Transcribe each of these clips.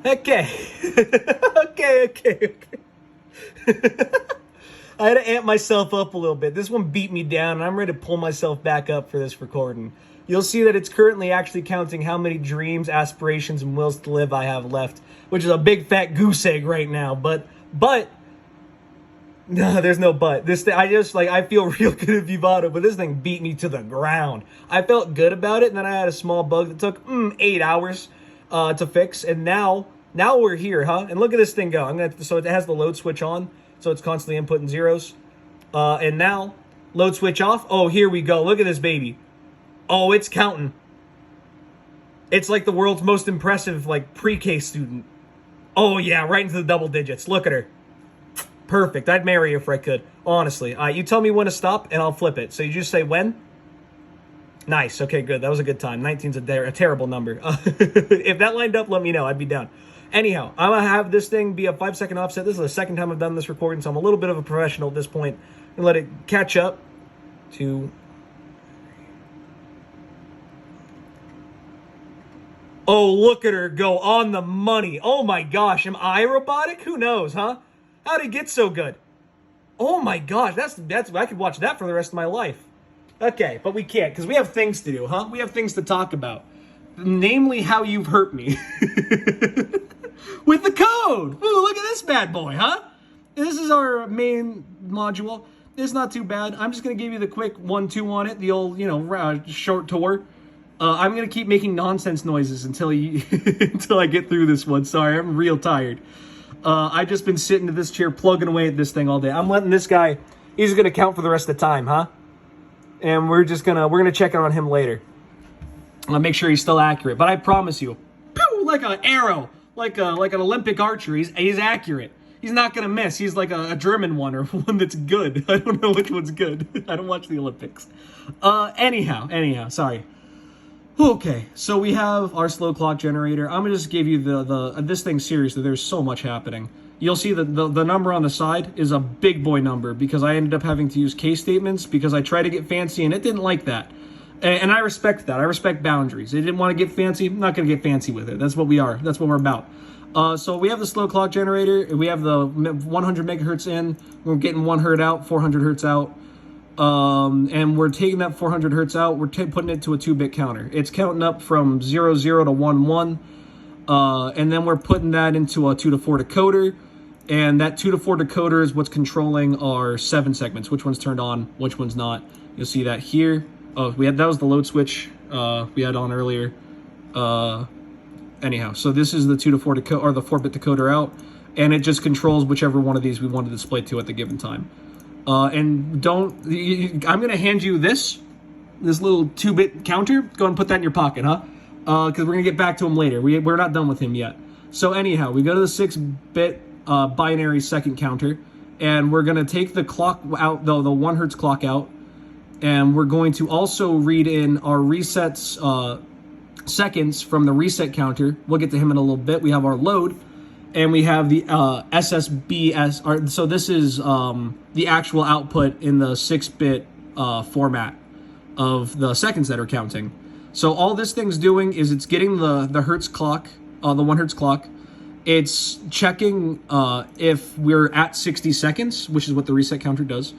Okay. Okay. I had to amp myself up a little bit. This one beat me down, and I'm ready to pull myself back up for this recording. You'll see that it's currently actually counting how many dreams, aspirations, and wills to live I have left, which is a big fat goose egg right now. But, no, there's no but. This thing, I feel real good at Vivado, but this thing beat me to the ground. I felt good about it, and then I had a small bug that took 8 hours to fix, and now we're here, huh? And look at this thing go. So it has the load switch on, so it's constantly inputting zeros. And now, load switch off. Oh, here we go. Look at this baby. Oh, it's counting. It's like the world's most impressive, pre-K student. Oh, yeah, right into the double digits. Look at her. Perfect. I'd marry her if I could. Honestly. You tell me when to stop, and I'll flip it. So you just say when? Nice. Okay, good. That was a good time. 19's a terrible number. If that lined up, let me know. I'd be down. Anyhow, I'm going to have this thing be a 5-second offset. This is the second time I've done this recording, so I'm a little bit of a professional at this point. And let it catch up to... Oh, look at her go on the money. Oh my gosh, am I robotic? Who knows, huh? How'd it get so good? Oh my gosh, that's I could watch that for the rest of my life. Okay, but we can't, because we have things to do, huh? We have things to talk about. Namely, how you've hurt me. With the code! Ooh, look at this bad boy, huh? This is our main module. It's not too bad. I'm just going to give you the quick 1-2 on it, the old, short tour. I'm going to keep making nonsense noises until I get through this one. Sorry, I'm real tired. I've just been sitting in this chair plugging away at this thing all day. I'm letting this guy, he's going to count for the rest of the time, huh? And we're going to check on him later. I'll make sure he's still accurate. But I promise you, pew, like an arrow, like an Olympic archer, he's accurate. He's not going to miss. He's like a German one or one that's good. I don't know which one's good. I don't watch the Olympics. Anyhow, sorry. Okay, so we have our slow clock generator. I'm gonna just give you this thing seriously. There's so much happening. You'll see that the number on the side is a big boy number because I ended up having to use case statements because I tried to get fancy and it didn't like that. And I respect that. I respect boundaries. They didn't want to get fancy. I'm not gonna get fancy with it. That's what we are. That's what we're about. So we have the slow clock generator. We have the 100 megahertz in. We're getting 1 hertz out, 400 hertz out. And we're taking that 400 hertz out, we're putting it to a 2-bit counter. It's counting up from 00 to 11, and then we're putting that into a 2 to 4 decoder, and that 2 to 4 decoder is what's controlling our 7 segments, which one's turned on, which one's not. You'll see that here. Oh, that was the load switch we had on earlier. Anyhow, so this is the 2 to 4 decoder, or the 4-bit decoder out, and it just controls whichever one of these we want to display to at the given time. I'm going to hand you this little 2-bit counter. Go ahead and put that in your pocket, huh? Because we're going to get back to him later. We're not done with him yet. So anyhow, we go to the 6-bit binary second counter, and we're going to take the clock out, the 1 hertz clock out, and we're going to also read in our resets seconds from the reset counter. We'll get to him in a little bit. We have our load. And we have the SSBS, so this is the actual output in the 6-bit format of the seconds that are counting. So all this thing's doing is it's getting the hertz clock, the 1 hertz clock. It's checking if we're at 60 seconds, which is what the reset counter does.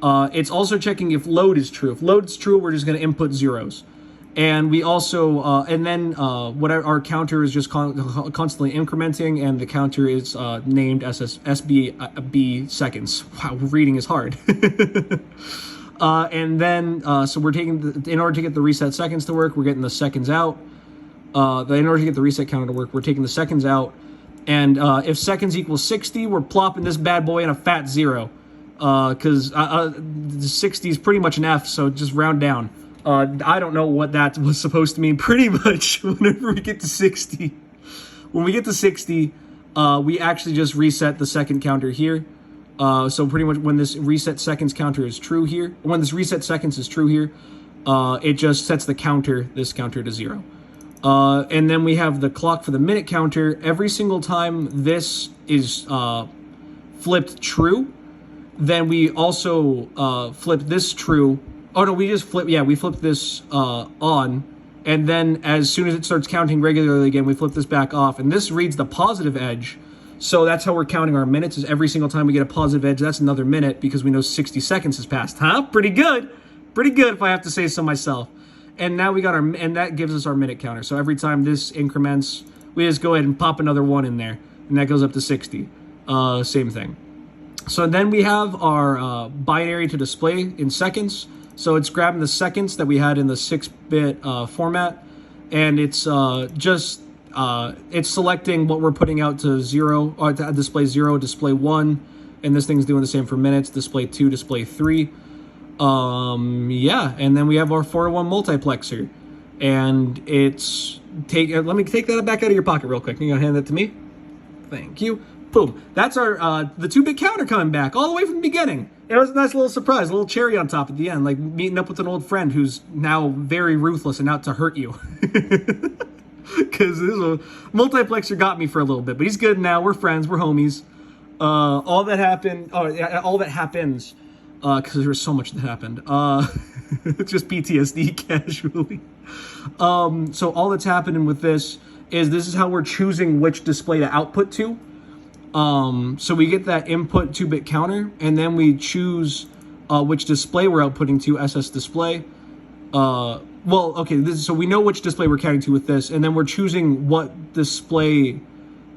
It's also checking if load is true. If load is true, we're just going to input zeros. And we also, what our counter is just constantly incrementing, and the counter is named SSB seconds. Wow, reading is hard. And then, so we're taking, in order to get the reset seconds to work, we're getting the seconds out. In order to get the reset counter to work, we're taking the seconds out. And if seconds equals 60, we're plopping this bad boy in a fat 0. Because the 60 is pretty much an F, so just round down. I don't know what that was supposed to mean. Pretty much whenever we get to 60. When we get to 60, we actually just reset the second counter here. So pretty much when this reset seconds counter is true here, when this reset seconds is true here, it just sets this counter to 0. And then we have the clock for the minute counter. Every single time this is flipped true, then we also flip this true. Oh no, we flip this on, And then as soon as it starts counting regularly again, we flip this back off. And this reads the positive edge. So that's how we're counting our minutes, is every single time we get a positive edge, that's another minute because we know 60 seconds has passed. Huh? Pretty good. Pretty good if I have to say so myself. And now we got our, and that gives us our minute counter. So every time this increments, we just go ahead and pop another 1 in there. And that goes up to 60. Same thing. So then we have our binary to display in seconds. So it's grabbing the seconds that we had in the 6-bit format, and it's it's selecting what we're putting out to 0, or to display 0, display 1, and this thing's doing the same for minutes, display 2, display 3. Yeah, and then we have our 401 multiplexer, and it's let me take that back out of your pocket real quick. You gonna hand that to me? Thank you. Boom. That's our the 2-bit counter coming back all the way from the beginning. It was a nice little surprise, a little cherry on top at the end, like meeting up with an old friend who's now very ruthless and out to hurt you. Because this multiplexer got me for a little bit, but he's good now. We're friends. We're homies. All that happens, because there was so much that happened. It's just PTSD casually. So all that's happening with this is how we're choosing which display to output to. So we get that input 2-bit counter, and then we choose which display we're outputting to, SS display. Well, okay, so we know which display we're counting to with this, and then we're choosing what display,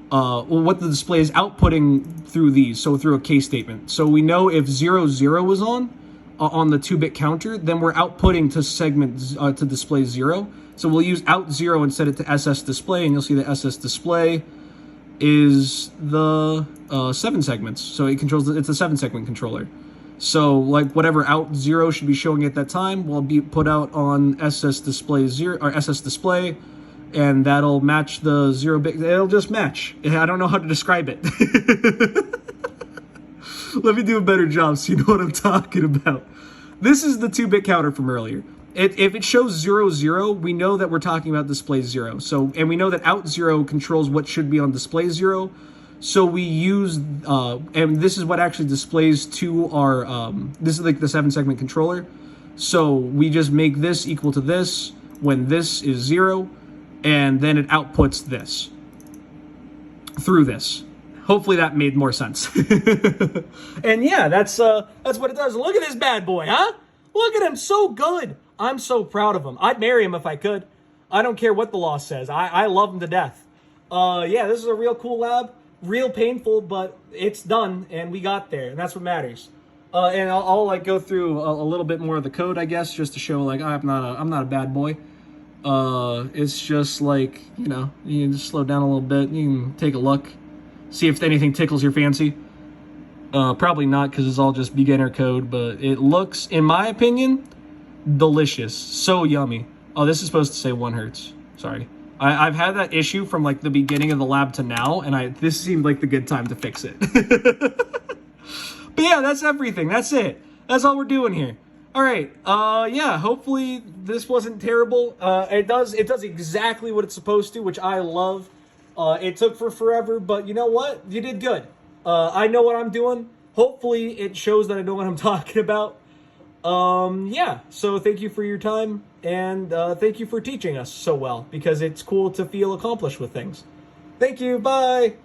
what the display is outputting through these, so through a case statement. So we know if 00 is on the 2-bit counter, then we're outputting to segment, to display 0. So we'll use out 0 and set it to SS display, and you'll see the SS display is the 7 segments. So it controls, it's a 7-segment controller. So like whatever out 0 should be showing at that time will be put out on SS display 0 or SS display, and that'll match the 0-bit. It'll just match. I don't know how to describe it. Let me do a better job so you know what I'm talking about. This is the 2-bit counter from earlier. If it shows 00, we know that we're talking about display 0. So, and we know that out 0 controls what should be on display 0. So we use, and this is what actually displays to our, this is like the 7-segment controller. So we just make this equal to this when this is 0, and then it outputs this through this. Hopefully that made more sense. And yeah, that's what it does. Look at this bad boy, huh? Look at him, so good. I'm so proud of him. I'd marry him if I could. I don't care what the law says. I love him to death. Yeah, this is a real cool lab. Real painful, but it's done, and we got there, and that's what matters. And I'll like go through a little bit more of the code, I guess, just to show like I'm not a bad boy. It's just like, you know, you can just slow down a little bit. You can take a look, see if anything tickles your fancy. Probably not, because it's all just beginner code, but it looks, in my opinion, delicious. So yummy. Oh, this is supposed to say 1 hertz. Sorry. I've had that issue from like the beginning of the lab to now, and this seemed like the good time to fix it. But yeah, that's everything. That's it. That's all we're doing here. All right. Yeah, hopefully this wasn't terrible. It does exactly what it's supposed to, which I love. It took forever, but you know what? You did good. I know what I'm doing. Hopefully it shows that I know what I'm talking about. Yeah, so thank you for your time, and thank you for teaching us so well, because it's cool to feel accomplished with things. Thank you, bye!